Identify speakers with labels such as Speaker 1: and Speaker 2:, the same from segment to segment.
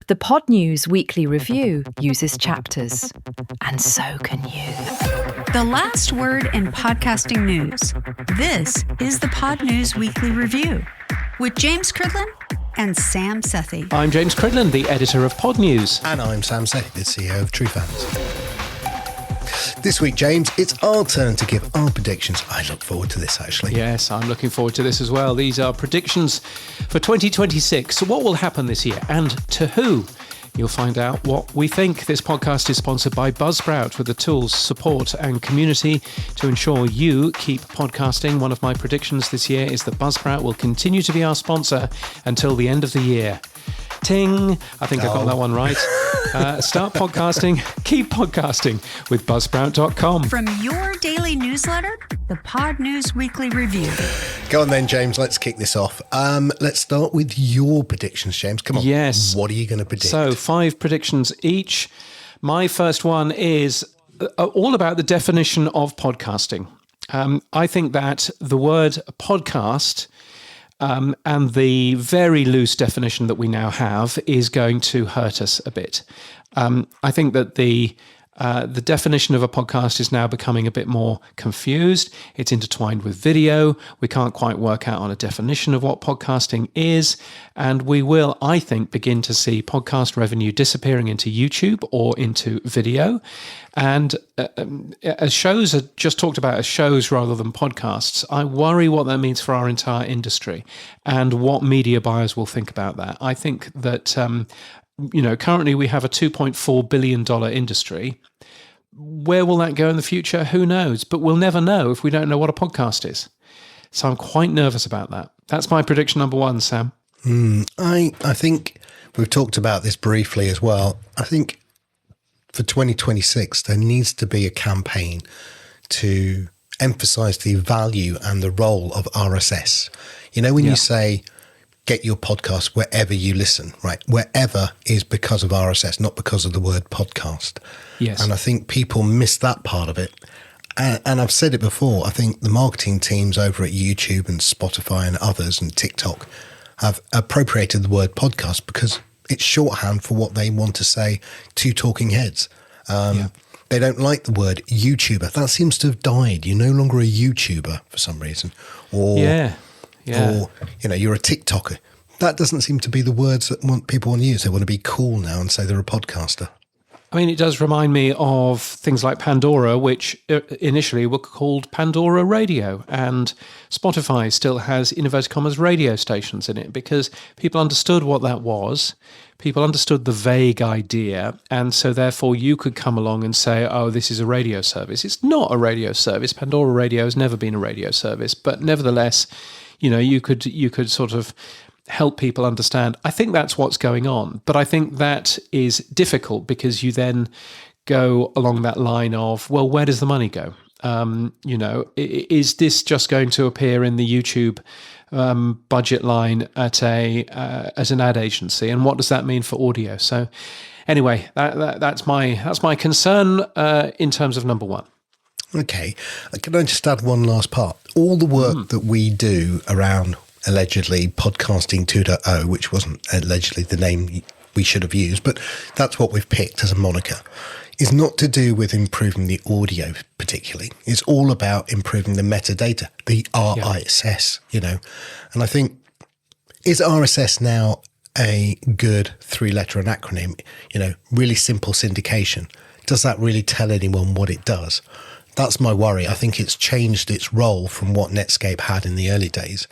Speaker 1: The Pod News Weekly Review uses chapters, and so can you.
Speaker 2: The last word in podcasting news. This is the Pod News Weekly Review with James Cridland and Sam Sethi.
Speaker 3: I'm James Cridland, the editor of Pod News.
Speaker 4: And I'm Sam Sethi, the CEO of True Fans. This week, James, it's our turn to give our predictions. I look forward to this, actually.
Speaker 3: Yes, I'm looking forward to this as well. These are predictions for 2026. So what will happen this year and to who? You'll find out what we think. This podcast is sponsored by Buzzsprout with the tools, support and community to ensure you keep podcasting. One of my predictions this year is that Buzzsprout will continue to be our sponsor until the end of the year. Ting! I think I got that one right. Start podcasting, keep podcasting with Buzzsprout.com.
Speaker 2: From your daily newsletter, the Pod News Weekly Review.
Speaker 4: Go on then, James. Let's kick this off. Let's start with your predictions, James. Come on.
Speaker 3: Yes.
Speaker 4: What are you going to predict?
Speaker 3: So 5 predictions each. My first one is all about the definition of podcasting. I think that the word podcast and the very loose definition that we now have is going to hurt us a bit. I think that the definition of a podcast is now becoming a bit more confused. It's intertwined with video. We can't quite work out on a definition of what podcasting is. And we will, I think, begin to see podcast revenue disappearing into YouTube or into video. And as shows are just talked about as shows rather than podcasts, I worry what that means for our entire industry and what media buyers will think about that. I think that currently we have a $2.4 billion industry. Where will that go in the future? Who knows? But we'll never know if we don't know what a podcast is. So I'm quite nervous about that. That's my prediction number 1, Sam.
Speaker 4: I think we've talked about this briefly as well. I think for 2026, there needs to be a campaign to emphasize the value and the role of RSS. You know, when you say, get your podcast wherever you listen, right? Wherever is because of RSS, not because of the word podcast.
Speaker 3: Yes.
Speaker 4: And I think people miss that part of it. And I've said it before, I think the marketing teams over at YouTube and Spotify and others and TikTok have appropriated the word podcast because it's shorthand for what they want to say to talking heads. They don't like the word YouTuber. That seems to have died. You're no longer a YouTuber for some reason. Or you're a TikToker. That doesn't seem to be the words that people want to use. They want to be cool now and say they're a podcaster.
Speaker 3: I mean, it does remind me of things like Pandora, which initially were called Pandora Radio, and Spotify still has, inverted commas, radio stations in it because people understood what that was. People understood the vague idea, and so therefore you could come along and say, oh, this is a radio service. It's not a radio service. Pandora Radio has never been a radio service, but nevertheless, you could sort of help people understand. I think that's what's going on. But I think that is difficult because you then go along that line of, well, where does the money go? Is this just going to appear in the YouTube budget line at as an ad agency? And what does that mean for audio? So anyway, that's my concern in terms of number 1.
Speaker 4: Okay. Can I just add one last part? All the work that we do around allegedly podcasting 2.0, which wasn't allegedly the name we should have used, but that's what we've picked as a moniker, is not to do with improving the audio particularly. It's all about improving the metadata, the RSS, And I think, is RSS now a good 3-letter acronym? Really simple syndication. Does that really tell anyone what it does? That's my worry. I think it's changed its role from what Netscape had in the early days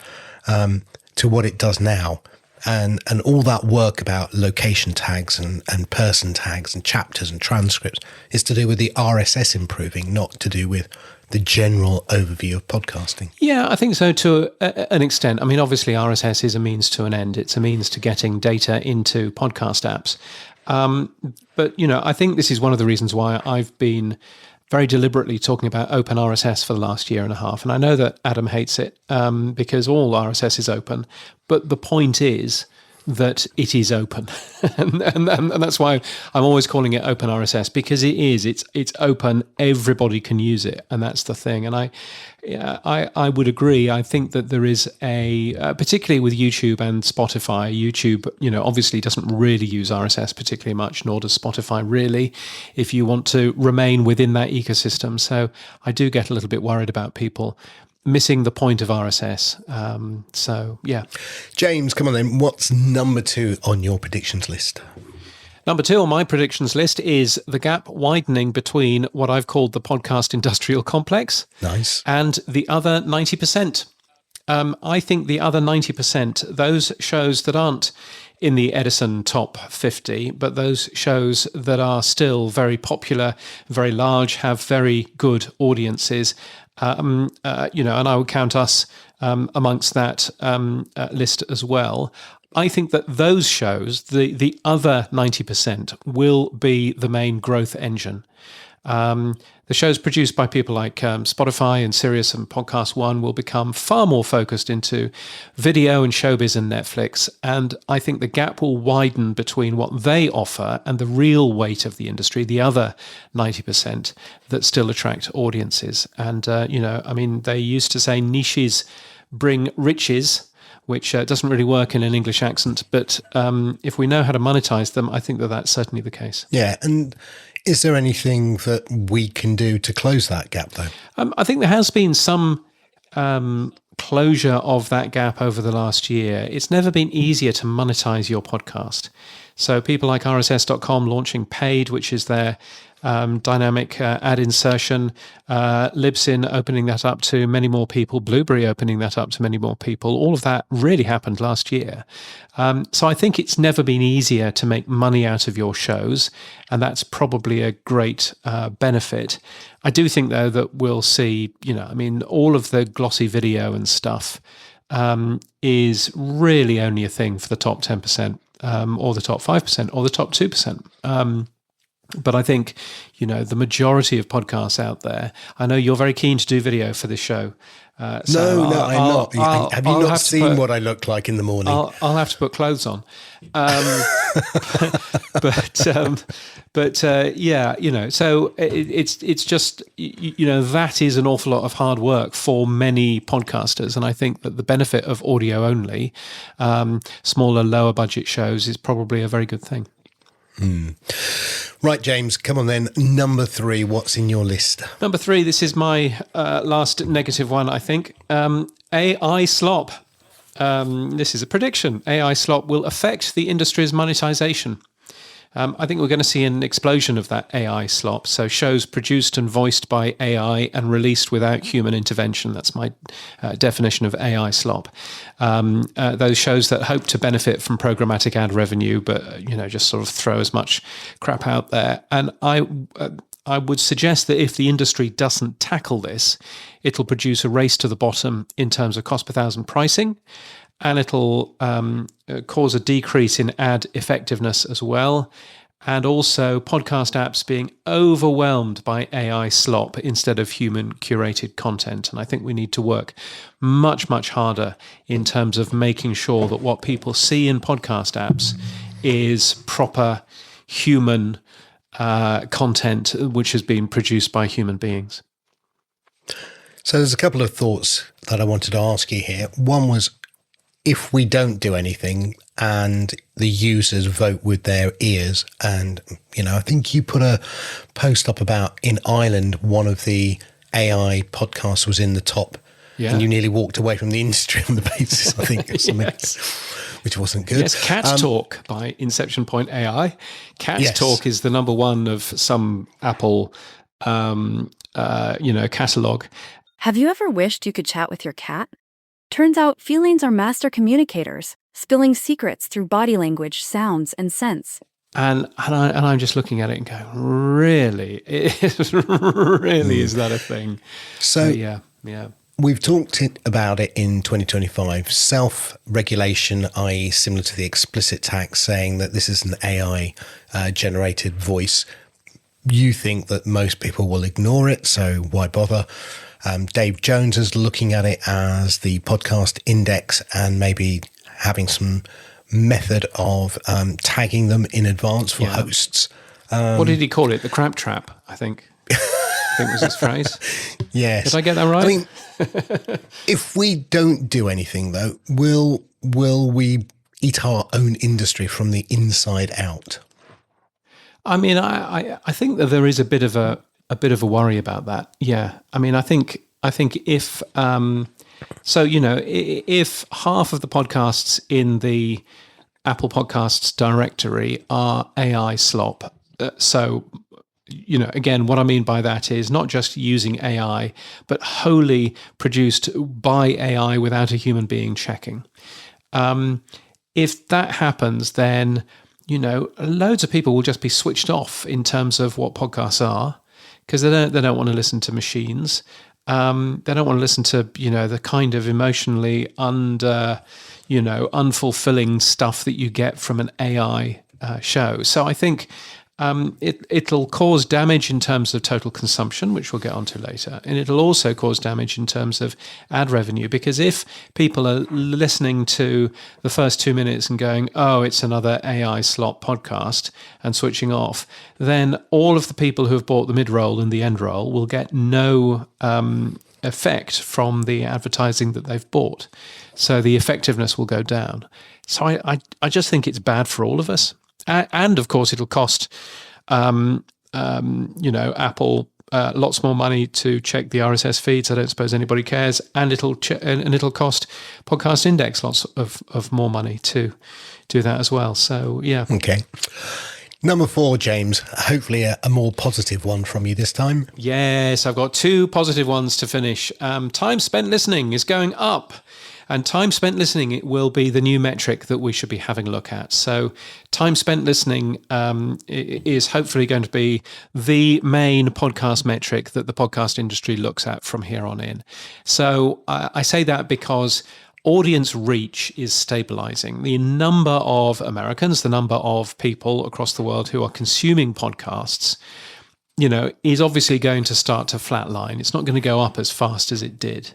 Speaker 4: to what it does now. And all that work about location tags and person tags and chapters and transcripts is to do with the RSS improving, not to do with the general overview of podcasting. Yeah,
Speaker 3: I think so to an extent. I mean, obviously RSS is a means to an end. It's a means to getting data into podcast apps. But, I think this is one of the reasons why I've been very deliberately talking about open RSS for the last year and a half. And I know that Adam hates it because all RSS is open. But the point is that it is open, and that's why I'm always calling it open RSS, because it is. It's open. Everybody can use it, and that's the thing. And I would agree. I think that there is particularly with YouTube and Spotify. YouTube, obviously doesn't really use RSS particularly much, nor does Spotify really, if you want to remain within that ecosystem. So I do get a little bit worried about people missing the point of RSS. So, yeah.
Speaker 4: James, come on then. What's number 2 on your predictions list?
Speaker 3: Number 2 on my predictions list is the gap widening between what I've called the podcast industrial complex.
Speaker 4: Nice.
Speaker 3: And the other 90%. I think the other 90%, those shows that aren't in the Edison top 50, but those shows that are still very popular, very large, have very good audiences, and I would count us amongst that list as well. I think that those shows, the other 90%, will be the main growth engine. The shows produced by people like Spotify and Sirius and Podcast One will become far more focused into video and showbiz and Netflix. And I think the gap will widen between what they offer and the real weight of the industry, the other 90% that still attract audiences. And, they used to say niches bring riches, which doesn't really work in an English accent. But if we know how to monetize them, I think that that's certainly the case.
Speaker 4: Yeah. And is there anything that we can do to close that gap, though?
Speaker 3: I think there has been some closure of that gap over the last year. It's never been easier to monetize your podcast. So people like RSS.com launching paid, which is their dynamic ad insertion, Libsyn opening that up to many more people, Blueberry opening that up to many more people. All of that really happened last year. So I think it's never been easier to make money out of your shows, and that's probably a great benefit. I do think, though, that we'll see, all of the glossy video and stuff is really only a thing for the top 10%, or the top 5%, or the top 2%. But I think, the majority of podcasts out there, I know you're very keen to do video for this show.
Speaker 4: I'm not. Have you not seen what I look like in the morning?
Speaker 3: I'll have to put clothes on. So it's just, that is an awful lot of hard work for many podcasters. And I think that the benefit of audio only, smaller, lower budget shows is probably a very good thing.
Speaker 4: Right, James, come on then. Number 3, what's in your list?
Speaker 3: Number 3, this is my last negative one, I think. AI slop. This is a prediction. AI slop will affect the industry's monetization. I think we're going to see an explosion of that AI slop. So shows produced and voiced by AI and released without human intervention. That's my definition of AI slop. Those shows that hope to benefit from programmatic ad revenue, but just sort of throw as much crap out there. And I would suggest that if the industry doesn't tackle this, it'll produce a race to the bottom in terms of cost per thousand pricing. And it'll cause a decrease in ad effectiveness as well. And also podcast apps being overwhelmed by AI slop instead of human curated content. And I think we need to work much, much harder in terms of making sure that what people see in podcast apps is proper human content, which has been produced by human beings.
Speaker 4: So there's a couple of thoughts that I wanted to ask you here. One was, if we don't do anything and the users vote with their ears, and, I think you put a post up about in Ireland, one of the AI podcasts was in the top, and you nearly walked away from the industry on the basis, I think, or something, which wasn't good.
Speaker 3: Yes, Cat Talk by Inception Point AI. Cat Talk is the number one of some Apple, catalog.
Speaker 5: Have you ever wished you could chat with your cat? Turns out feelings are master communicators, spilling secrets through body language, sounds, and scents.
Speaker 3: And I'm just looking at it and going, really? Is that a thing?
Speaker 4: So
Speaker 3: yeah.
Speaker 4: We've talked about it in 2025, self-regulation, i.e. similar to the explicit tax, saying that this is an AI generated voice. You think that most people will ignore it, so why bother? Dave Jones is looking at it as the podcast index and maybe having some method of tagging them in advance for hosts.
Speaker 3: What did he call it? The crab trap, I think. I think was his phrase.
Speaker 4: Yes.
Speaker 3: Did I get that right?
Speaker 4: I mean, if we don't do anything, though, will we eat our own industry from the inside out?
Speaker 3: I mean, I think that there is a bit of a worry about that. Yeah. I mean, I think if if half of the podcasts in the Apple Podcasts directory are AI slop, again, what I mean by that is not just using AI, but wholly produced by AI without a human being checking. If that happens, then, loads of people will just be switched off in terms of what podcasts are, because they don't want to listen to machines. They don't want to listen to, the kind of emotionally unfulfilling stuff that you get from an AI show. So I think it'll cause damage in terms of total consumption, which we'll get onto later. And it'll also cause damage in terms of ad revenue, because if people are listening to the first 2 minutes and going, oh, it's another AI slot podcast, and switching off, then all of the people who have bought the mid-roll and the end roll will get no effect from the advertising that they've bought. So the effectiveness will go down. So I just think it's bad for all of us. And of course, it'll cost, Apple lots more money to check the RSS feeds. I don't suppose anybody cares, and it'll cost Podcast Index lots of more money to do that as well. So yeah.
Speaker 4: Okay. Number 4, James. Hopefully a more positive one from you this time.
Speaker 3: Yes, I've got 2 positive ones to finish. Time spent listening is going up. And time spent listening, it will be the new metric that we should be having a look at. So time spent listening is hopefully going to be the main podcast metric that the podcast industry looks at from here on in. So I say that because audience reach is stabilizing. The number of Americans, the number of people across the world who are consuming podcasts, is obviously going to start to flatline. It's not going to go up as fast as it did.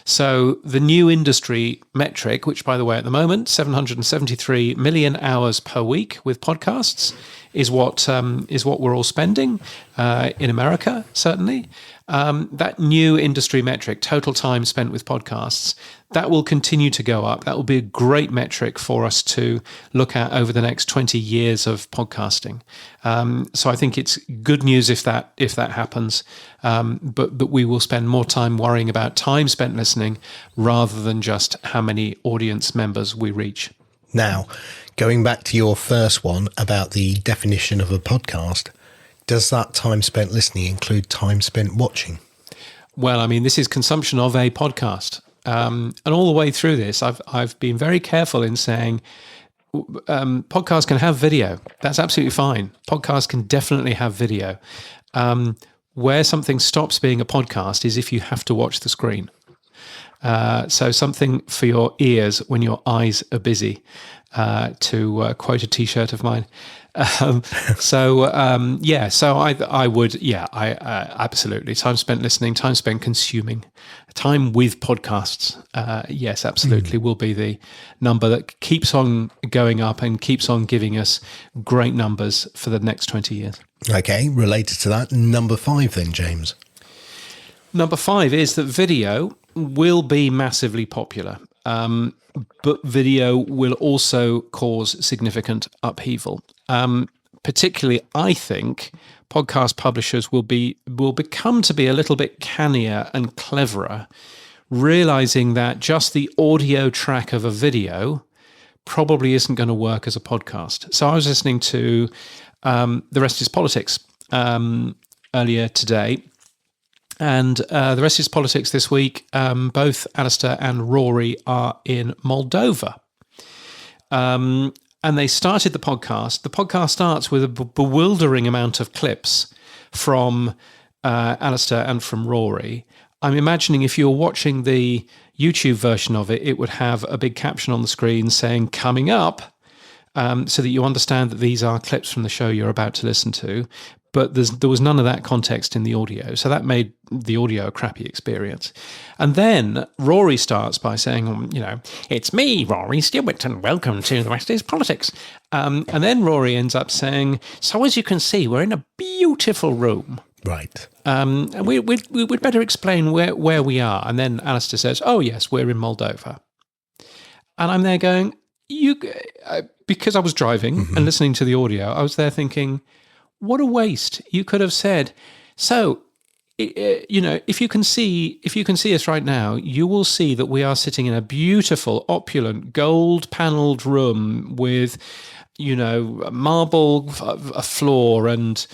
Speaker 3: So the new industry metric, which, by the way, at the moment, 773 million hours per week with podcasts, is what we're all spending in America, certainly. That new industry metric, total time spent with podcasts, that will continue to go up. That will be a great metric for us to look at over the next 20 years of podcasting. So I think it's good news if that happens. But we will spend more time worrying about time spent listening rather than just how many audience members we reach.
Speaker 4: Now, going back to your first one about the definition of a podcast, does that time spent listening include time spent watching?
Speaker 3: Well, I mean, this is consumption of a podcast. And all the way through this, I've been very careful in saying podcasts can have video. That's absolutely fine. Podcasts can definitely have video. Where something stops being a podcast is if you have to watch the screen. So something for your ears when your eyes are busy, to quote a T-shirt of mine. So I would, absolutely. Time spent listening, time spent consuming, time with podcasts. Yes, absolutely, will be the number that keeps on going up and keeps on giving us great numbers for the next 20 years. Okay,
Speaker 4: related to that, number 5 then, James.
Speaker 3: Number 5 is that video will be massively popular. But video will also cause significant upheaval. Particularly, I think podcast publishers will become to be a little bit cannier and cleverer, realizing that just the audio track of a video probably isn't going to work as a podcast. So I was listening to The Rest is Politics earlier today. And The Rest is Politics this week, both Alistair and Rory are in Moldova. And they started the podcast. The podcast starts with a bewildering amount of clips from Alistair and from Rory. I'm imagining if you're watching the YouTube version of it, it would have a big caption on the screen saying, coming up, so that you understand that these are clips from the show you're about to listen to. but there was none of that context in the audio. So that made the audio a crappy experience. And then Rory starts by saying, it's me, Rory Stewart, and welcome to the West is Politics. And then Rory ends up saying, so as you can see, we're in a beautiful room.
Speaker 4: Right.
Speaker 3: And we'd better explain where we are. And then Alistair says, oh, yes, we're in Moldova. And I'm there going, because I was driving and listening to the audio, I was there thinking, what a waste. You could have said, so, if you can see us right now, you will see that we are sitting in a beautiful, opulent, gold-panelled room with, marble a floor and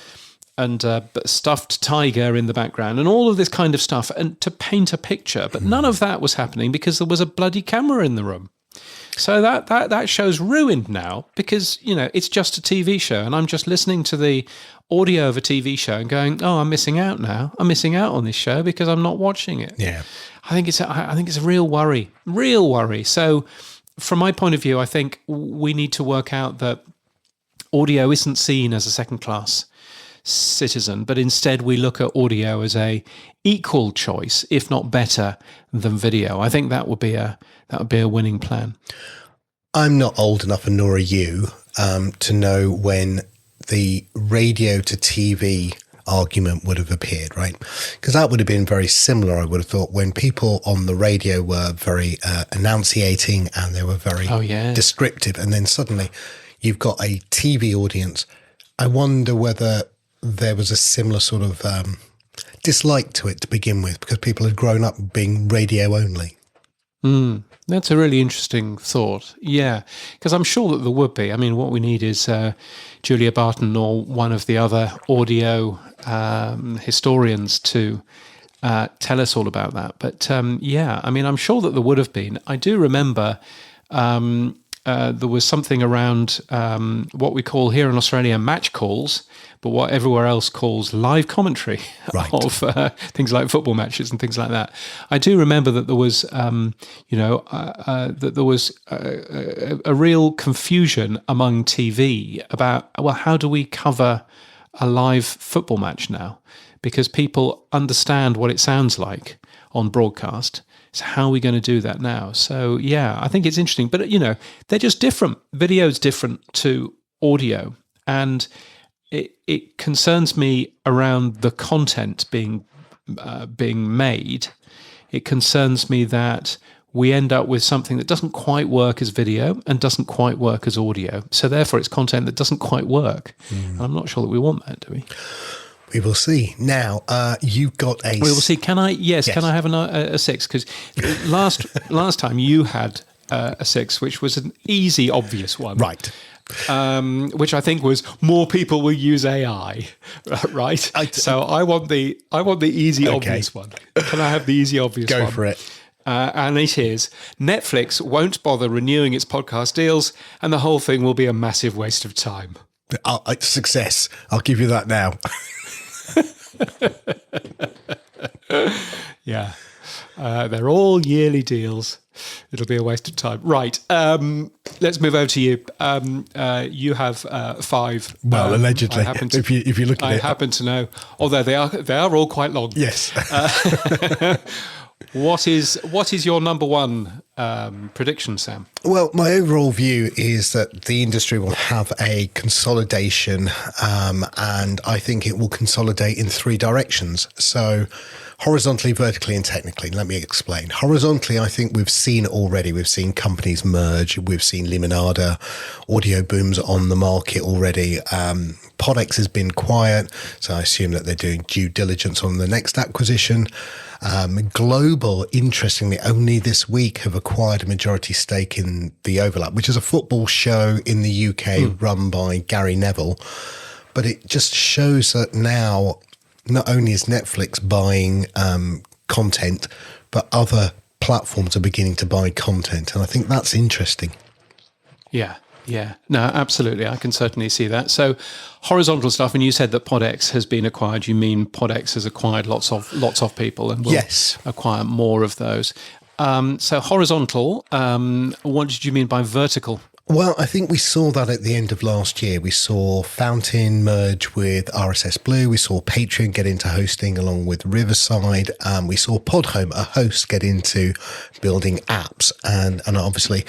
Speaker 3: a stuffed tiger in the background and all of this kind of stuff, and to paint a picture. But none of that was happening because there was a bloody camera in the room. So that show's ruined now because, it's just a TV show and I'm just listening to the audio of a TV show and going, oh, I'm missing out now. I'm missing out on this show because I'm not watching it.
Speaker 4: Yeah.
Speaker 3: I think it's a real worry. So from my point of view, I think we need to work out that audio isn't seen as a second-class citizen, but instead we look at audio as a equal choice, if not better, than video. I think that would be a winning plan.
Speaker 4: I'm not old enough, and nor are you, to know when the radio to TV argument would have appeared, right? Because that would have been very similar, I would have thought, when people on the radio were very enunciating and they were very descriptive, and then suddenly you've got a TV audience. I wonder whether there was a similar sort of dislike to it to begin with, because people had grown up being radio only.
Speaker 3: That's a really interesting thought. Yeah, because I'm sure that there would be. I mean, what we need is Julia Barton or one of the other audio historians to tell us all about that. But I'm sure that there would have been. I do remember there was something around what we call here in Australia match calls, but what everywhere else calls live commentary of things like football matches and things like that. I do remember that there was, a real confusion among TV about, well, how do we cover a live football match now? Because people understand what it sounds like on broadcast. So how are we going to do that now? So, I think it's interesting. But, they're just different. Video's different to audio. And it concerns me around the content being made. It concerns me that we end up with something that doesn't quite work as video and doesn't quite work as audio. So therefore, it's content that doesn't quite work. And I'm not sure that we want that, do we?
Speaker 4: We will see. Now, you've got a...
Speaker 3: We will see. Can I? Yes. Can I have a 6? Because last time you had a 6, which was an easy, obvious one.
Speaker 4: Right.
Speaker 3: Which I think was more people will use AI, right? So I want the easy, obvious one. Can I have the easy, obvious one?
Speaker 4: Go for it.
Speaker 3: And it is, Netflix won't bother renewing its podcast deals, and the whole thing will be a massive waste of time.
Speaker 4: Success. I'll give you that now.
Speaker 3: Yeah. They're all yearly deals. It'll be a waste of time. Right. Let's move over to you. You have 5.
Speaker 4: Well, allegedly, if you look at it.
Speaker 3: I happen to know. Although they are all quite long.
Speaker 4: Yes.
Speaker 3: What is your number one prediction, Sam?
Speaker 4: Well, my overall view is that the industry will have a consolidation, and I think it will consolidate in 3 directions. So horizontally, vertically, and technically. Let me explain. Horizontally, I think we've seen already. We've seen companies merge. We've seen Limonada, Audio Boom's on the market already. Podex has been quiet, so I assume that they're doing due diligence on the next acquisition. Global, interestingly, only this week have acquired a majority stake in The Overlap, which is a football show in the UK run by Gary Neville. But it just shows that now not only is Netflix buying content, but other platforms are beginning to buy content. And I think that's interesting. Yeah. No, absolutely. I can certainly see that. So horizontal stuff, and you said that Podex has been acquired. You mean Podex has acquired lots of people and will acquire more of those. So horizontal, what did you mean by vertical? Well, I think we saw that at the end of last year. We saw Fountain merge with RSS Blue. We saw Patreon get into hosting along with Riverside. We saw Podhome, a host, get into building apps. And obviously,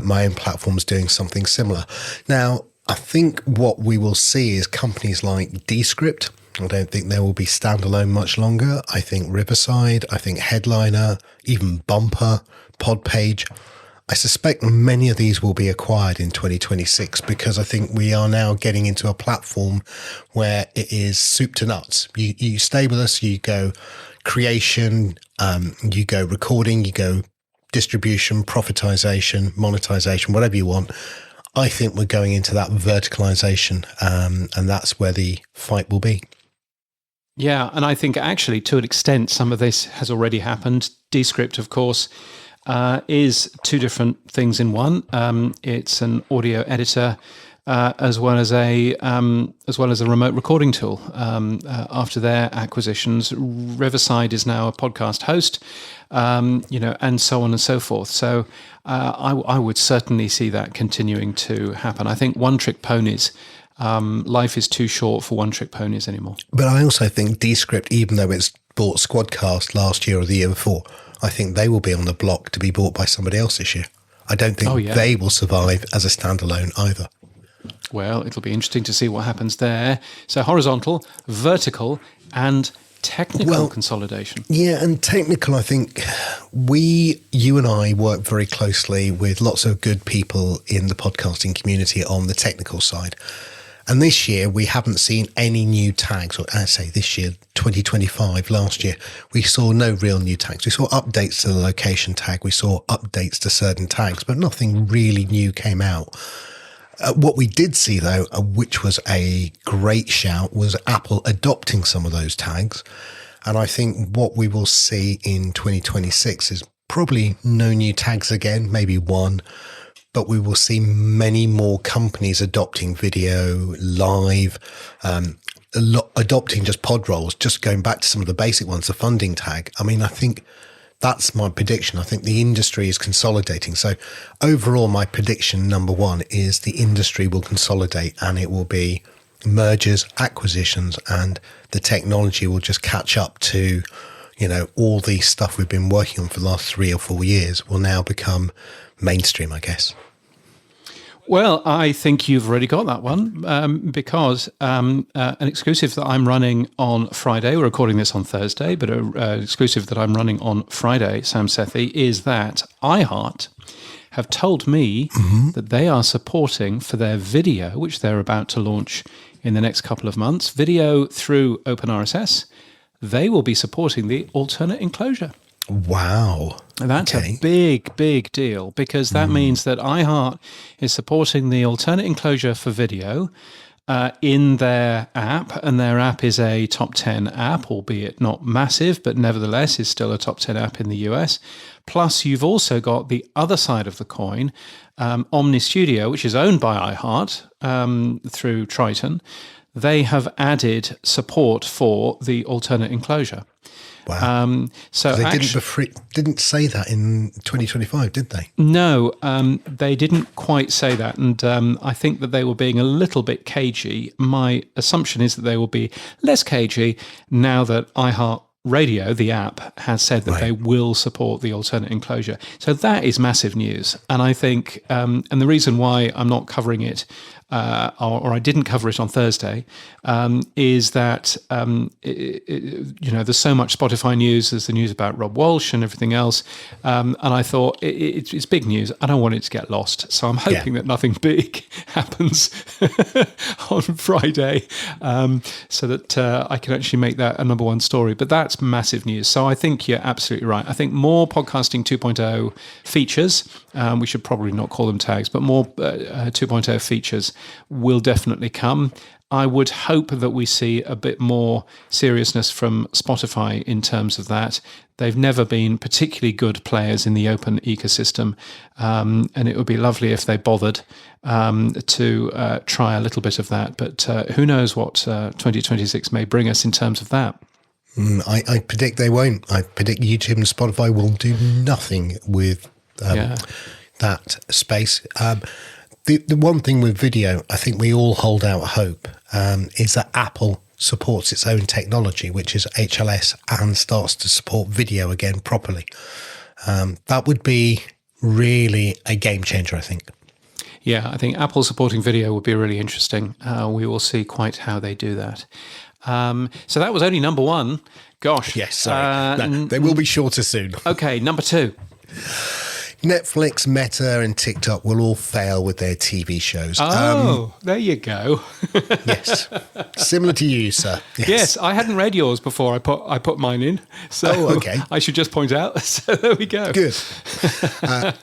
Speaker 4: my own platform is doing something similar. Now, I think what we will see is companies like Descript. I don't think they will be standalone much longer. I think Riverside, I think Headliner, even Bumper, Podpage. I suspect many of these will be acquired in 2026 because I think we are now getting into a platform where it is soup to nuts. You stay with us, you go creation, you go recording, you go distribution, profitization, monetization, whatever you want. I think we're going into that verticalization, and that's where the fight will be.
Speaker 3: Yeah, and I think actually to an extent some of this has already happened. Descript, of course, is two different things in one. It's an audio editor as well as a remote recording tool. After their acquisitions, Riverside is now a podcast host, and so on and so forth. So I would certainly see that continuing to happen. I think one-trick ponies. Life is too short for one-trick ponies anymore.
Speaker 4: But I also think Descript, even though it's bought Squadcast last year or the year before, I think they will be on the block to be bought by somebody else this year. I don't think they will survive as a standalone either.
Speaker 3: Well, it'll be interesting to see what happens there. So horizontal, vertical, and technical consolidation.
Speaker 4: Yeah, and technical, I think you and I work very closely with lots of good people in the podcasting community on the technical side. And this year, we haven't seen any new tags, or I say this year, 2025, last year, we saw no real new tags. We saw updates to the location tag. We saw updates to certain tags, but nothing really new came out. What we did see, though, which was a great shout, was Apple adopting some of those tags. And I think what we will see in 2026 is probably no new tags again, maybe one. But we will see many more companies adopting video, live, adopting just pod roles, just going back to some of the basic ones, the funding tag. I mean, I think that's my prediction. I think the industry is consolidating. So overall, my prediction, number one, is the industry will consolidate and it will be mergers, acquisitions, and the technology will just catch up to, all the stuff we've been working on for the last 3 or 4 years will now become mainstream, I guess.
Speaker 3: Well, I think you've already got that one because an exclusive that I'm running on Friday, we're recording this on Thursday, but an exclusive that I'm running on Friday, Sam Sethi, is that iHeart have told me that they are supporting for their video, which they're about to launch in the next couple of months, video through OpenRSS, they will be supporting the alternate enclosure.
Speaker 4: Wow.
Speaker 3: That's a big, big deal because that means that iHeart is supporting the alternate enclosure for video in their app, and their app is a top 10 app, albeit not massive, but nevertheless is still a top 10 app in the US. Plus, you've also got the other side of the coin, Omni Studio, which is owned by iHeart through Triton. They have added support for the alternate enclosure.
Speaker 4: Wow.
Speaker 3: So
Speaker 4: they didn't say that in 2025, did they?
Speaker 3: No, they didn't quite say that. And I think that they were being a little bit cagey. My assumption is that they will be less cagey now that iHeart Radio, the app, has said that they will support the alternate enclosure. So that is massive news. And I think, and the reason why I'm not covering it, or I didn't cover it on Thursday, is that, there's so much Spotify news, there's the news about Rob Walsh and everything else. And I thought it's big news. I don't want it to get lost. So I'm hoping that nothing big happens on Friday, so that I can actually make that a number one story. But that's massive news. So I think you're absolutely right. I think more podcasting 2.0 features, we should probably not call them tags, but more 2.0 features will definitely come. I would hope that we see a bit more seriousness from Spotify in terms of that. They've never been particularly good players in the open ecosystem, and it would be lovely if they bothered to try a little bit of that. But who knows what 2026 may bring us in terms of that.
Speaker 4: I predict they won't. I predict YouTube and Spotify will do nothing with that space. The one thing with video, I think we all hold out hope, is that Apple supports its own technology, which is HLS, and starts to support video again properly. That would be really a game changer, I think.
Speaker 3: Yeah, I think Apple supporting video would be really interesting. We will see quite how they do that. So that was only number one. Gosh.
Speaker 4: Yes, sorry. No, they will be shorter soon.
Speaker 3: Okay, number two.
Speaker 4: Netflix, Meta, and TikTok will all fail with their TV shows.
Speaker 3: Oh, there you go.
Speaker 4: Yes, similar to you, sir.
Speaker 3: Yes, I hadn't read yours before I put mine in, so
Speaker 4: okay.
Speaker 3: I should just point out. So there we go.
Speaker 4: Good.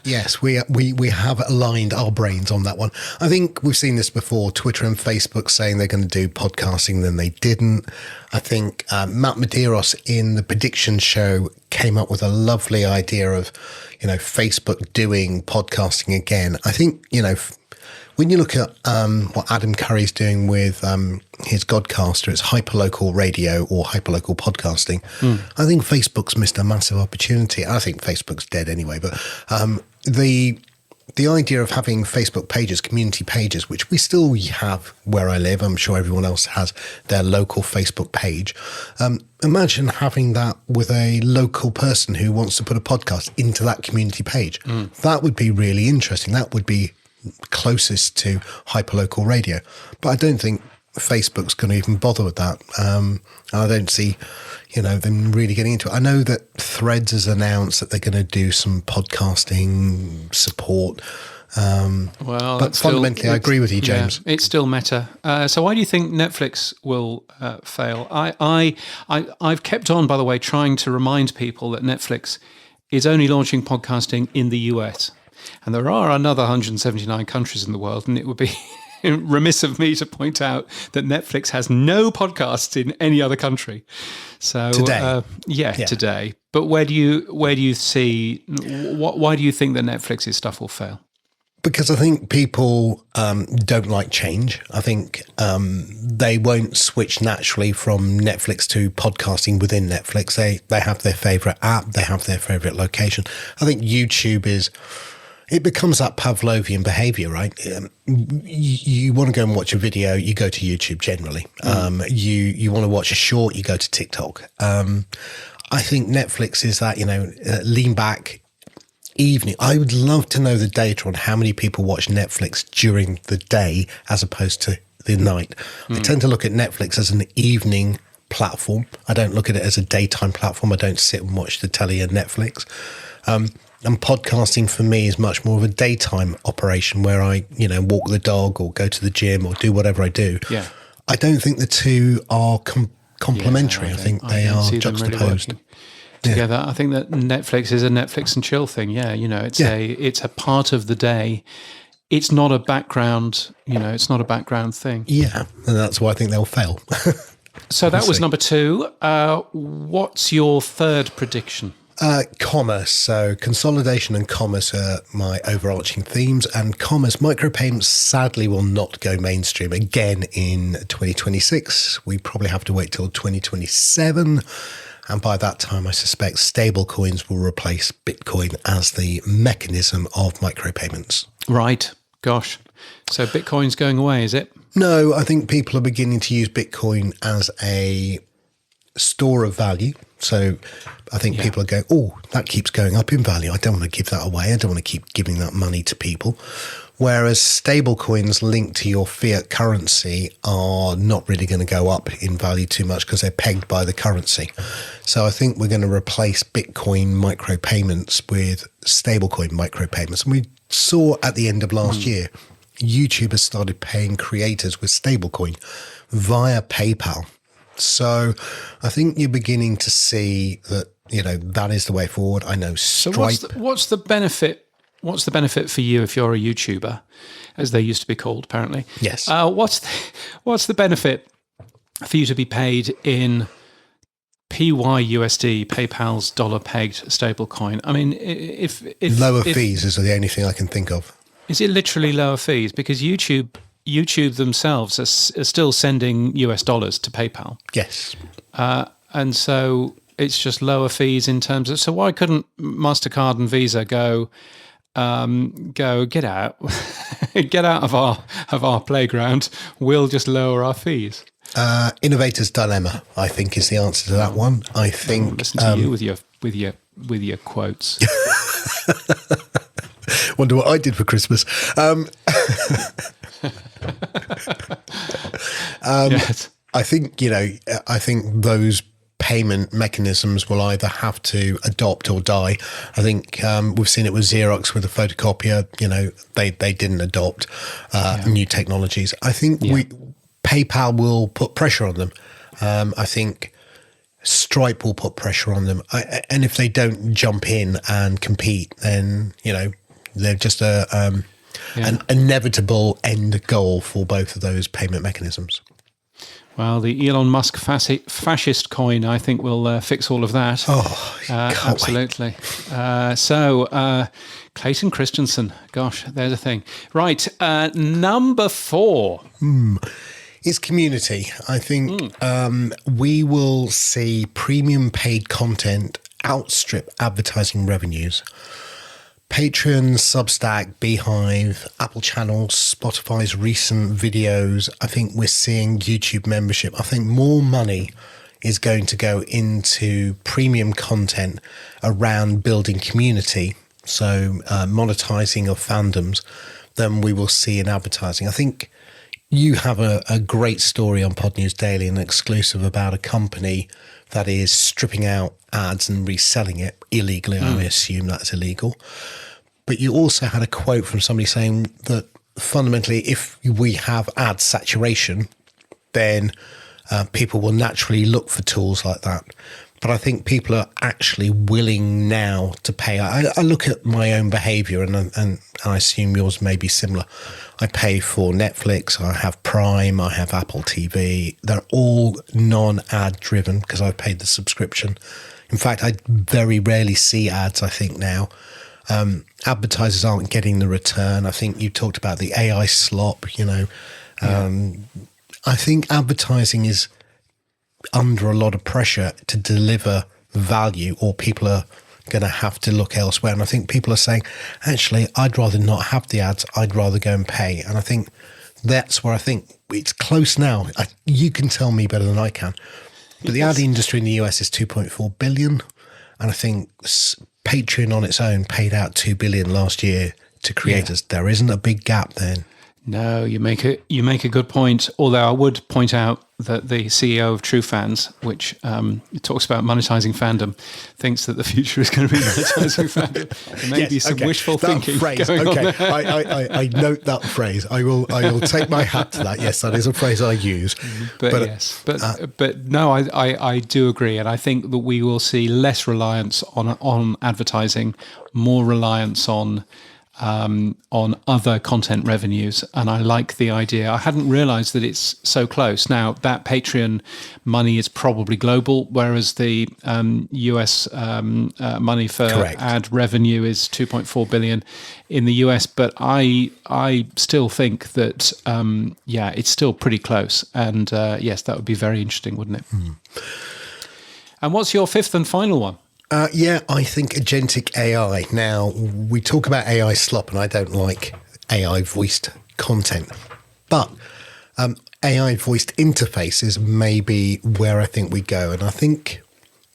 Speaker 4: Yes, we have aligned our brains on that one. I think we've seen this before. Twitter and Facebook saying they're going to do podcasting, then they didn't. I think Matt Medeiros in the prediction show came up with a lovely idea of, Facebook doing podcasting again. I think, when you look at what Adam Curry's doing with his Godcaster, it's hyperlocal radio or hyperlocal podcasting. I think Facebook's missed a massive opportunity. I think Facebook's dead anyway, but the idea of having Facebook pages, community pages, which we still have where I live, I'm sure everyone else has their local Facebook page. Imagine having that with a local person who wants to put a podcast into that community page. That would be really interesting. That would be closest to hyperlocal radio. But I don't think Facebook's going to even bother with that. I don't see, them really getting into it. I know that Threads has announced that they're going to do some podcasting support. But fundamentally, I agree with you, James.
Speaker 3: Yeah, it's still Meta. So why do you think Netflix will fail? I've kept on, by the way, trying to remind people that Netflix is only launching podcasting in the US. And there are another 179 countries in the world, and it would be remiss of me to point out that Netflix has no podcasts in any other country. So
Speaker 4: today,
Speaker 3: today. But where do you see? Why do you think that Netflix's stuff will fail?
Speaker 4: Because I think people don't like change. I think they won't switch naturally from Netflix to podcasting within Netflix. They have their favorite app. They have their favorite location. I think YouTube it becomes that Pavlovian behavior, right? You want to go and watch a video, you go to YouTube generally. You want to watch a short, you go to TikTok. I think Netflix is that, lean back evening. I would love to know the data on how many people watch Netflix during the day as opposed to the night. I tend to look at Netflix as an evening platform. I don't look at it as a daytime platform. I don't sit and watch the telly and Netflix. And podcasting for me is much more of a daytime operation where I, walk the dog or go to the gym or do whatever I do.
Speaker 3: Yeah.
Speaker 4: I don't think the two are complementary. I think they are juxtaposed.
Speaker 3: Really together. Yeah. I think that Netflix is a Netflix and chill thing. Yeah. It's a part of the day. It's not a background, it's not a background thing.
Speaker 4: Yeah. And that's why I think they'll fail.
Speaker 3: So that was number two. What's your third prediction?
Speaker 4: Commerce. So consolidation and commerce are my overarching themes, and commerce micropayments sadly will not go mainstream again in 2026. We probably have to wait till 2027. And by that time, I suspect stablecoins will replace Bitcoin as the mechanism of micropayments.
Speaker 3: Right. Gosh. So Bitcoin's going away, is it?
Speaker 4: No, I think people are beginning to use Bitcoin as a store of value. So I think people are going, oh, that keeps going up in value. I don't want to give that away. I don't want to keep giving that money to people. Whereas stable coins linked to your fiat currency are not really going to go up in value too much because they're pegged by the currency. So I think we're going to replace Bitcoin micropayments with stablecoin micropayments. And we saw at the end of last year, YouTube has started paying creators with stablecoin via PayPal. So I think you're beginning to see that, that is the way forward. I know Stripe.
Speaker 3: So what's the benefit? What's the benefit for you if you're a YouTuber, as they used to be called, apparently?
Speaker 4: Yes.
Speaker 3: What's the benefit for you to be paid in PYUSD, PayPal's dollar-pegged stablecoin? I mean, if
Speaker 4: lower fees is the only thing I can think of.
Speaker 3: Is it literally lower fees? Because YouTube themselves are still sending US dollars to PayPal.
Speaker 4: Yes.
Speaker 3: And so it's just lower fees in terms of... So why couldn't MasterCard and Visa go, go, get out, get out of our playground. We'll just lower our fees.
Speaker 4: Innovator's dilemma, I think, is the answer to that one. I think.
Speaker 3: Listen to you with your quotes.
Speaker 4: Wonder what I did for Christmas.
Speaker 3: Yes.
Speaker 4: I think, I think those payment mechanisms will either have to adopt or die. I think we've seen it with Xerox with the photocopier. They didn't adopt new technologies. I think PayPal will put pressure on them. I think Stripe will put pressure on them. And if they don't jump in and compete, then, they're just an inevitable end goal for both of those payment mechanisms.
Speaker 3: Well, the Elon Musk fascist coin, I think, will fix all of that.
Speaker 4: Oh,
Speaker 3: absolutely. So, Clayton Christensen, gosh, there's a thing. Right, number 4.
Speaker 4: It's community. I think we will see premium paid content outstrip advertising revenues. Patreon, Substack, Beehive, Apple channels, Spotify's recent videos. I think we're seeing YouTube membership. I think more money is going to go into premium content around building community, so monetizing of fandoms, than we will see in advertising. I think you have a great story on Pod News Daily, an exclusive about a company that is stripping out ads and reselling it illegally. I assume that's illegal. But you also had a quote from somebody saying that fundamentally, if we have ad saturation, then people will naturally look for tools like that. But I think people are actually willing now to pay. I look at my own behavior, and I assume yours may be similar. I pay for Netflix, I have Prime, I have Apple TV. They're all non-ad driven because I've paid the subscription. In fact, I very rarely see ads, I think, now. Advertisers aren't getting the return. I think you talked about the AI slop, I think advertising is under a lot of pressure to deliver value, or people are going to have to look elsewhere. And I think people are saying, actually, I'd rather not have the ads. I'd rather go and pay. And I think that's where I think it's close now. You can tell me better than I can. But the ad industry in the US is 2.4 billion. And I think Patreon on its own paid out 2 billion last year to creators. There isn't a big gap then.
Speaker 3: No, you make a good point. Although I would point out that the CEO of TrueFans, which talks about monetizing fandom, thinks that the future is going to be monetizing fandom. There may be some wishful thinking
Speaker 4: phrase,
Speaker 3: going on there.
Speaker 4: I note that phrase. I will take my hat to that. Yes, that is a phrase I use.
Speaker 3: But no, I do agree, and I think that we will see less reliance on advertising, more reliance on other content revenues. And I like the idea. I hadn't realized that it's so close. Now, that Patreon money is probably global, whereas the US money for ad revenue is 2.4 billion in the US. But I still think that, it's still pretty close. And yes, that would be very interesting, wouldn't it? And what's your 5th and final one?
Speaker 4: I think agentic AI. Now, we talk about AI slop, and I don't like AI voiced content. But AI voiced interfaces may be where I think we go. And I think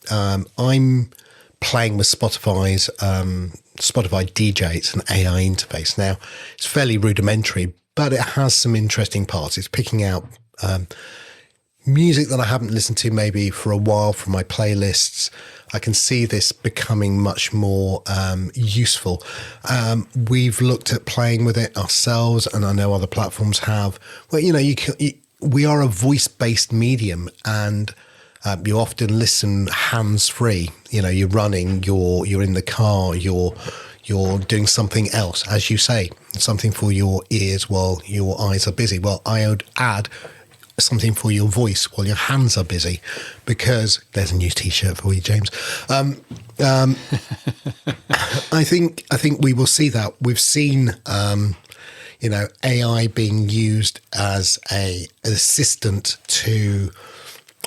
Speaker 4: I'm playing with Spotify DJ. It's an AI interface. Now, it's fairly rudimentary, but it has some interesting parts. It's picking out music that I haven't listened to maybe for a while from my playlists. I can see this becoming much more useful. We've looked at playing with it ourselves, and I know other platforms have. Well, we are a voice-based medium, and you often listen hands-free. You're running, you're in the car, you're doing something else, as you say, something for your ears while your eyes are busy. Well, I would add something for your voice while your hands are busy, because there's a new T-shirt for you, James. I think we will see that. We've seen, AI being used as an assistant to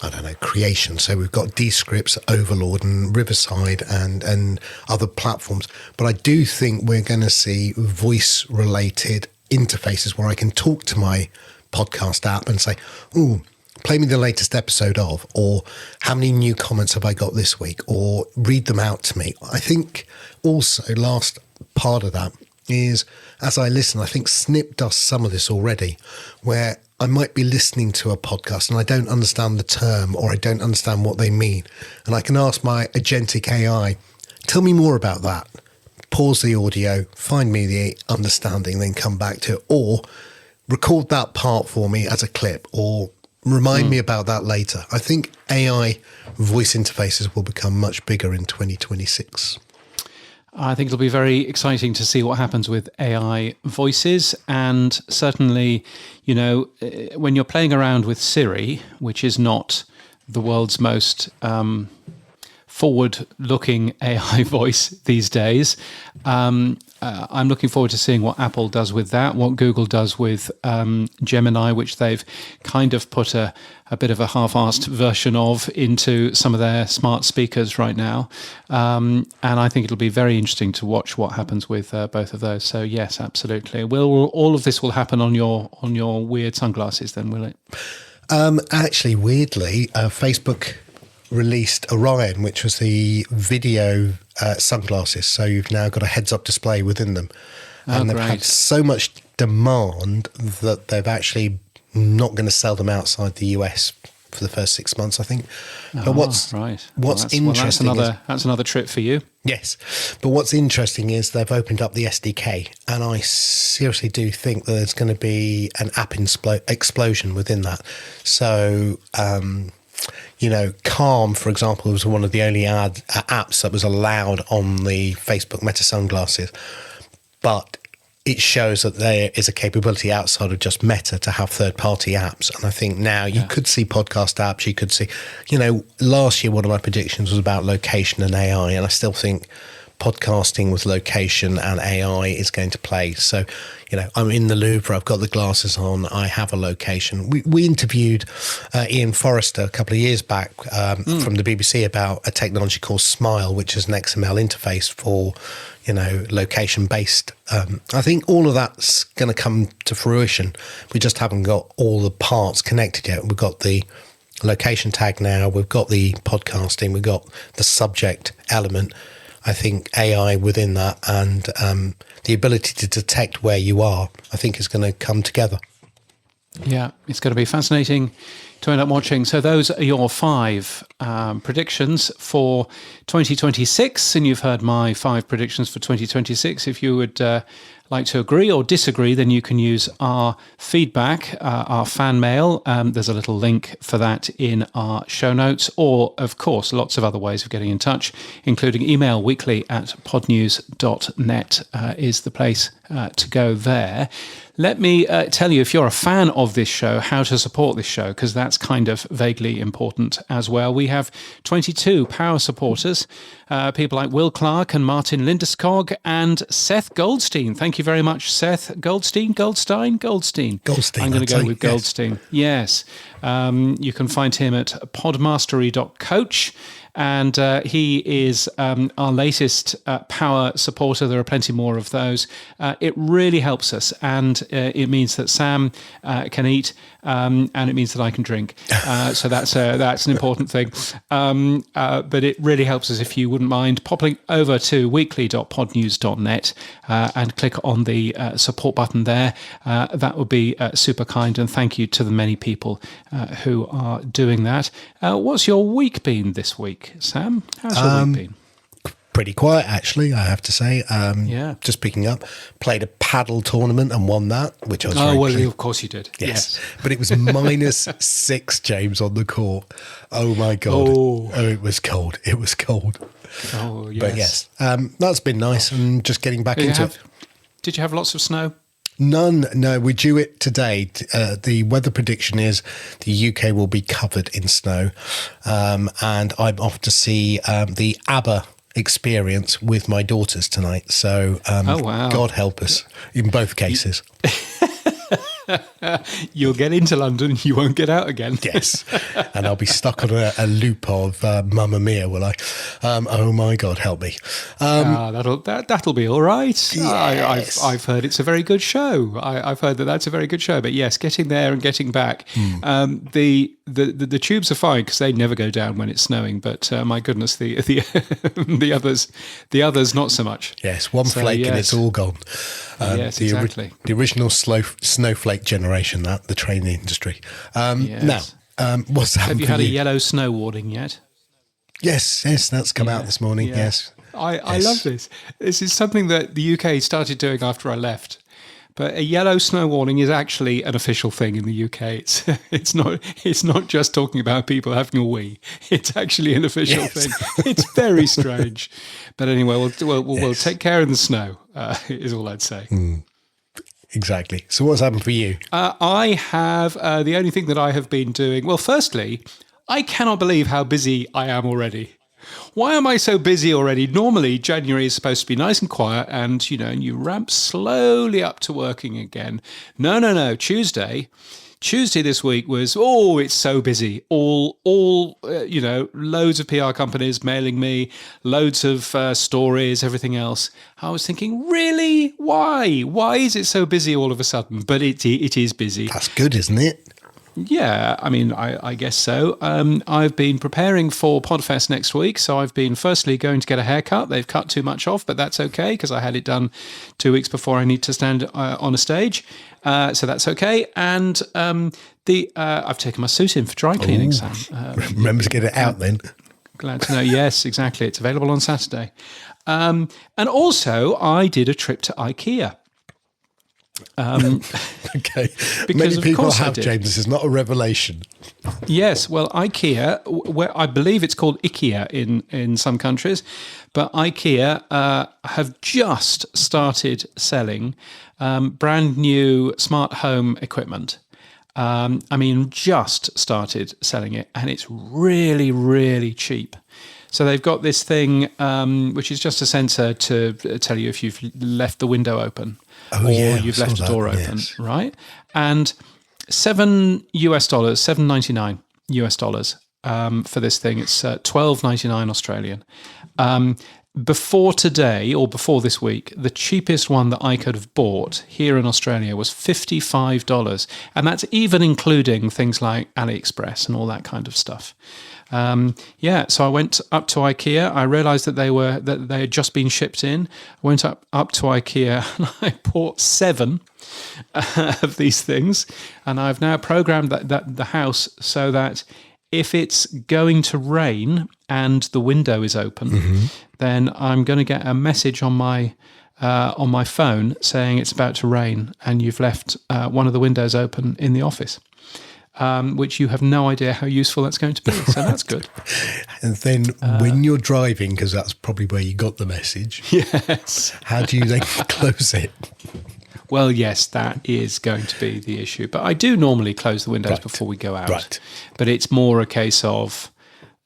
Speaker 4: I don't know, creation. So we've got Descripts, Overlord and Riverside and other platforms. But I do think we're going to see voice-related interfaces where I can talk to my podcast app and say, "Ooh, play me the latest episode of," or "How many new comments have I got this week?" or read them out to me. I think also last part of that is, as I listen, I think Snip does some of this already, where I might be listening to a podcast and I don't understand the term or I don't understand what they mean. And I can ask my agentic AI, "Tell me more about that." Pause the audio, find me the understanding, then come back to it, or record that part for me as a clip, or remind me about that later. I think AI voice interfaces will become much bigger in 2026.
Speaker 3: I think it'll be very exciting to see what happens with AI voices. And certainly, you know, when you're playing around with Siri, which is not the world's most forward-looking AI voice these days, I'm looking forward to seeing what Apple does with that, what Google does with Gemini, which they've kind of put a bit of a half-assed version of into some of their smart speakers right now. And I think it'll be very interesting to watch what happens with both of those. So yes, absolutely. Will all of this will happen on your weird sunglasses then, will it?
Speaker 4: Actually, weirdly, Facebook released Orion, which was the video sunglasses. So you've now got a heads-up display within them. And they've had so much demand that they've actually not going to sell them outside the US for the first 6 months, I think. But what's interesting that's another trip for you. Yes. But what's interesting is they've opened up the SDK, and I seriously do think that there's going to be an app explosion within that. So, you know, Calm, for example, was one of the only apps that was allowed on the Facebook Meta sunglasses. But it shows that there is a capability outside of just Meta to have third-party apps. And I think now you could see podcast apps, you could see, you know, last year one of my predictions was about location and AI, and I still think podcasting with location and AI is going to play. So, you know, I'm in the Louvre, I've got the glasses on, I have a location. We interviewed Ian Forrester a couple of years back from the BBC about a technology called Smile, which is an XML interface for, you know, location-based. I think all of that's going to come to fruition. We just haven't got all the parts connected yet. We've got the location tag now, we've got the podcasting, we've got the subject element. I think AI within that and the ability to detect where you are, I think is going to come together.
Speaker 3: Yeah, it's going to be fascinating to end up watching. So those are your 5 predictions for 2026. And you've heard my 5 predictions for 2026. If you would like to agree or disagree, then you can use our feedback, our fan mail. There's a little link for that in our show notes, or, of course, lots of other ways of getting in touch, including email weekly@podnews.net is the place to go there. Let me tell you, if you're a fan of this show, how to support this show, because that's kind of vaguely important as well. We have 22 power supporters, people like Will Clark and Martin Lindeskog and Seth Goldstein. Thank you very much, Seth. Goldstein. I'm going to go with Goldstein. Yes. You can find him at podmastery.coach. And he is our latest power supporter. There are plenty more of those. It really helps us, and it means that Sam can eat, and it means that I can drink. So that's an important thing. But it really helps us if you wouldn't mind popping over to weekly.podnews.net and click on the support button there. That would be super kind, and thank you to the many people who are doing that. What's your week been this week, Sam? How's your week been?
Speaker 4: Pretty quiet, actually, I have to say. Just picking up. Played a paddle tournament and won that, which I was very pleased.
Speaker 3: Of course you did.
Speaker 4: Yes. But it was -6, James, on the court. Oh, my God. Oh, it was cold. It was cold.
Speaker 3: Oh, yes.
Speaker 4: But yes, that's been nice, and just getting back into it.
Speaker 3: Did you have lots of snow?
Speaker 4: None. No, we're due it today. The weather prediction is the UK will be covered in snow. And I'm off to see the ABBA experience with my daughters tonight. So,
Speaker 3: oh, wow.
Speaker 4: God help us in both cases.
Speaker 3: You'll get into London, you won't get out again.
Speaker 4: Yes, and I'll be stuck on a loop of Mamma Mia, will I? Oh my God, help me!
Speaker 3: That'll be all right.
Speaker 4: Yes.
Speaker 3: I've heard it's a very good show. I've heard that's a very good show. But yes, getting there and getting back, the tubes are fine because they never go down when it's snowing. But my goodness, the the others not so much.
Speaker 4: Yes, one flake and it's all gone.
Speaker 3: Yes, exactly.
Speaker 4: The original snowflake generation, the train industry.
Speaker 3: Yes.
Speaker 4: Now, what's happened?
Speaker 3: Have you
Speaker 4: for
Speaker 3: had a yellow snow warning yet?
Speaker 4: Yes, that's come out this morning.
Speaker 3: Yeah.
Speaker 4: Yes.
Speaker 3: I love this. This is something that the UK started doing after I left. But a yellow snow warning is actually an official thing in the UK. It's not just talking about people having a wee. It's actually an official thing. It's very strange. But anyway, we'll take care of the snow. Is all I'd say.
Speaker 4: Exactly. So what's happened for you?
Speaker 3: I have the only thing that I have been doing. Well, firstly, I cannot believe how busy I am already. Why am I so busy already? Normally, January is supposed to be nice and quiet and, you ramp slowly up to working again. No. Tuesday this week was, it's so busy. All loads of PR companies mailing me, loads of stories, everything else. I was thinking, really? Why? Why is it so busy all of a sudden? But it is busy.
Speaker 4: That's good, isn't it?
Speaker 3: Yeah, I mean, I guess so. I've been preparing for Podfest next week, so I've been firstly going to get a haircut. They've cut too much off, but that's okay because I had it done 2 weeks before I need to stand on a stage, so that's okay. And I've taken my suit in for dry cleaning, Sam.
Speaker 4: Remember to get it out then.
Speaker 3: Glad to know. Yes, exactly. It's available on Saturday. And also, I did a trip to IKEA.
Speaker 4: Okay.
Speaker 3: Because
Speaker 4: Many
Speaker 3: of
Speaker 4: people
Speaker 3: course I
Speaker 4: have,
Speaker 3: did.
Speaker 4: James. This is not a revelation.
Speaker 3: Yes, well, IKEA, where I believe it's called IKEA in some countries, but IKEA have just started selling brand new smart home equipment. Just started selling it, and it's really, really cheap. So they've got this thing, which is just a sensor to tell you if you've left the window open you've left the door open, right? And $7, $7.99 US for this thing. It's $12.99 Australian. Before today, or before this week, the cheapest one that I could have bought here in Australia was $55, and that's even including things like AliExpress and all that kind of stuff. So I went up to IKEA. I realised that they had just been shipped in. I went up to IKEA and I bought 7 of these things, and I've now programmed the house so that if it's going to rain and the window is open, then I'm going to get a message on my phone saying it's about to rain and you've left one of the windows open in the office. Which you have no idea how useful that's going to be. So that's good.
Speaker 4: And then when you're driving, because that's probably where you got the message.
Speaker 3: Yes.
Speaker 4: How do you then close it?
Speaker 3: Well, yes, that is going to be the issue. But I do normally close the windows before we go out. Right. But it's more a case of,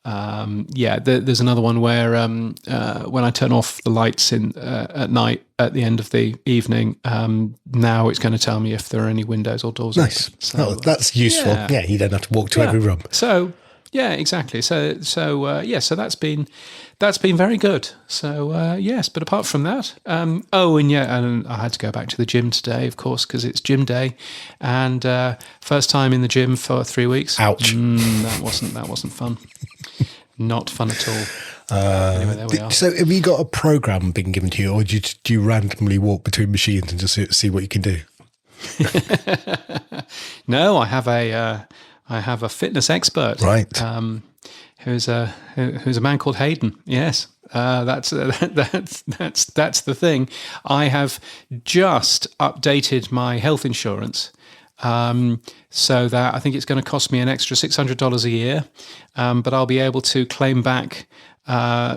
Speaker 3: there's another one where when I turn off the lights at night at the end of the evening, now it's going to tell me if there are any windows or doors
Speaker 4: nice.
Speaker 3: open. So,
Speaker 4: that's useful. Yeah, you don't have to walk to every room.
Speaker 3: So, yeah, exactly. So that's been very good. So, yes, but apart from that, and I had to go back to the gym today, of course, because it's gym day, and first time in the gym for 3 weeks.
Speaker 4: Ouch!
Speaker 3: That wasn't fun. Not fun at all. Anyway, there we are.
Speaker 4: So, have you got a program being given to you, or do you randomly walk between machines and just see what you can do?
Speaker 3: No, I have a fitness expert,
Speaker 4: right?
Speaker 3: Who's a man called Hayden. Yes, that's the thing. I have just updated my health insurance. So that I think it's going to cost me an extra $600 a year, but I'll be able to claim back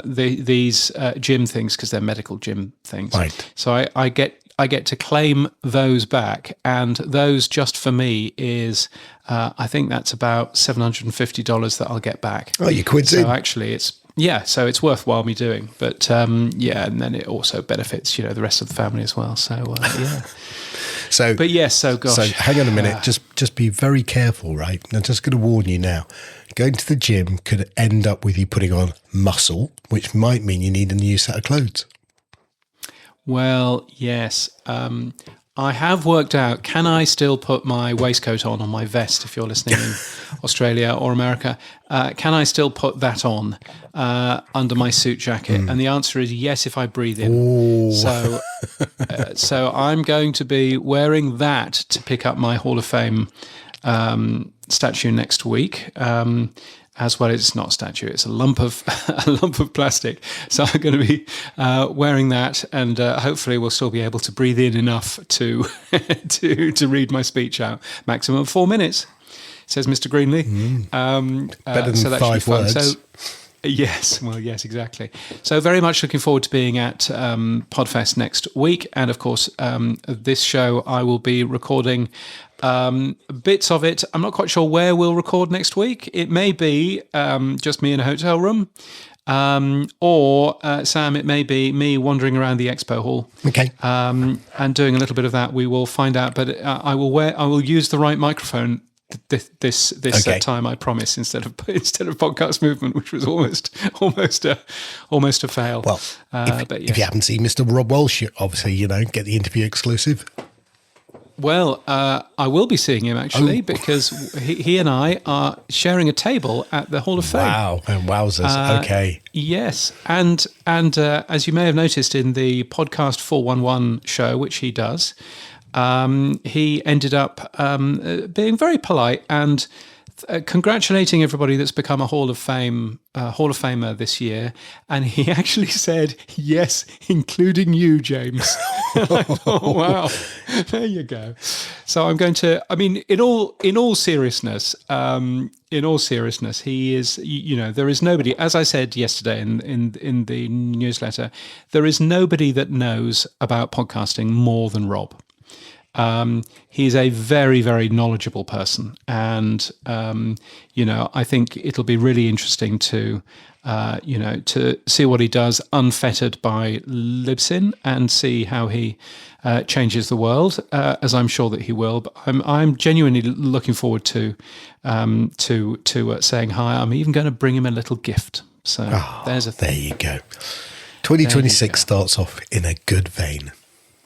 Speaker 3: these gym things because they're medical gym things.
Speaker 4: Right.
Speaker 3: So I get I get to claim those back, and those just for me is I think that's about $750 that I'll get back.
Speaker 4: Oh, you quid
Speaker 3: So
Speaker 4: in.
Speaker 3: actually, so it's worthwhile me doing. But and then it also benefits the rest of the family as well. So yeah.
Speaker 4: So,
Speaker 3: But yes, so gosh.
Speaker 4: So hang on a minute. Just be very careful, right? I'm just going to warn you now. Going to the gym could end up with you putting on muscle, which might mean you need a new set of clothes.
Speaker 3: Well, yes. I have worked out, can I still put my waistcoat on my vest, if you're listening in Australia or America? Can I still put that on under my suit jacket? And the answer is yes, if I breathe in.
Speaker 4: Ooh.
Speaker 3: So I'm going to be wearing that to pick up my Hall of Fame statue next week. As well, it's not a statue; it's a lump of plastic. So I'm going to be wearing that, and hopefully, we'll still be able to breathe in enough to to read my speech out. Maximum 4 minutes, says Mr. Greenlee.
Speaker 4: Better than
Speaker 3: so that should be
Speaker 4: 5
Speaker 3: fun.
Speaker 4: words.
Speaker 3: So, yes, well, yes, exactly. So very much looking forward to being at Podfest next week, and of course, this show I will be recording. Bits of it. I'm not quite sure where we'll record next week. It may be just me in a hotel room, or Sam, it may be me wandering around the expo hall.
Speaker 4: Okay.
Speaker 3: And doing a little bit of that. We will find out. But I will use the right microphone this
Speaker 4: Okay.
Speaker 3: time, I promise, instead of podcast movement, which was almost a fail.
Speaker 4: Well, if you haven't seen Mr. Rob Welsh, obviously, get the interview exclusive.
Speaker 3: Well, I will be seeing him actually because he and I are sharing a table at the Hall of Fame.
Speaker 4: Wow, and wowzers. Okay.
Speaker 3: Yes, and as you may have noticed in the podcast 411 show, which he does, he ended up being very polite and congratulating everybody that's become a Hall of Famer this year, and he actually said yes, including you, James. And I thought, wow, there you go. So I'm going to. I mean, in all seriousness, he is. There is nobody. As I said yesterday in the newsletter, there is nobody that knows about podcasting more than Rob. He's a very, very knowledgeable person, and I think it'll be really interesting to see what he does unfettered by Libsyn and see how he changes the world, as I'm sure that he will. But I'm genuinely looking forward to saying hi. I'm even going to bring him a little gift. So there's a thing.
Speaker 4: There you go. 2026 starts off in a good vein.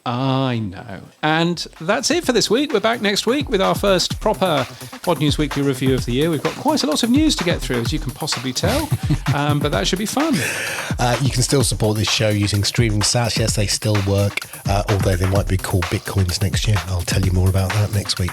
Speaker 3: I know. And that's it for this week. We're back next week with our first proper Pod News Weekly review of the year. We've got quite a lot of news to get through, as you can possibly tell, but that should be fun.
Speaker 4: You can still support this show using streaming sats. Yes, they still work, although they might be called Bitcoins next year. I'll tell you more about that next week.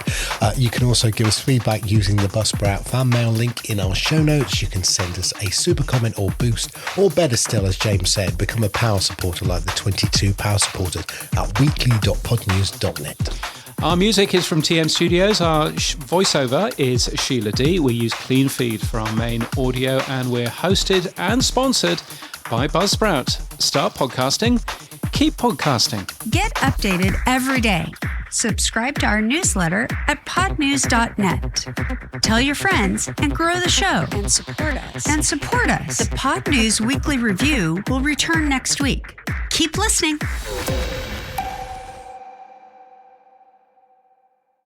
Speaker 4: You can also give us feedback using the Buzzsprout fan mail link in our show notes. You can send us a super comment or boost, or better still, as James said, become a power supporter like the 22 power supporters at weekly.podnews.net.
Speaker 3: Our music is from TM Studios. Our voiceover is Sheila D. We use Clean Feed for our main audio, and we're hosted and sponsored by Buzzsprout. Start podcasting, keep podcasting.
Speaker 2: Get updated every day. Subscribe to our newsletter at podnews.net. Tell your friends and grow the show.
Speaker 5: And support us.
Speaker 2: The Pod News Weekly Review will return next week. Keep listening.